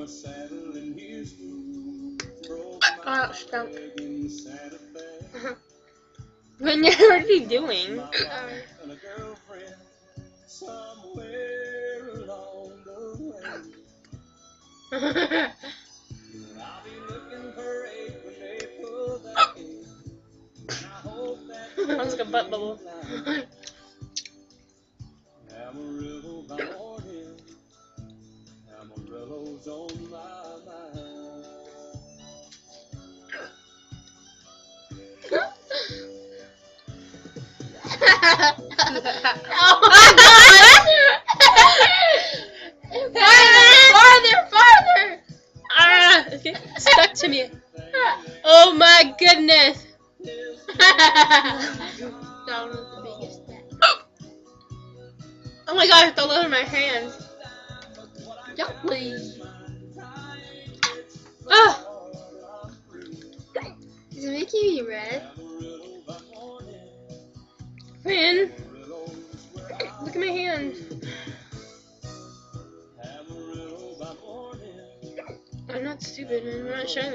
Oh, that stunk. What are you doing? Sounds like a butt bubble. Oh my God! Farther! Ah, okay. Stuck to me. Oh my goodness. That was the biggest step. Oh my god, it's all over my hands. Don't please. Oh, Is it making me red? man. Look at my hands. I'm not stupid, man. I'm not showing this.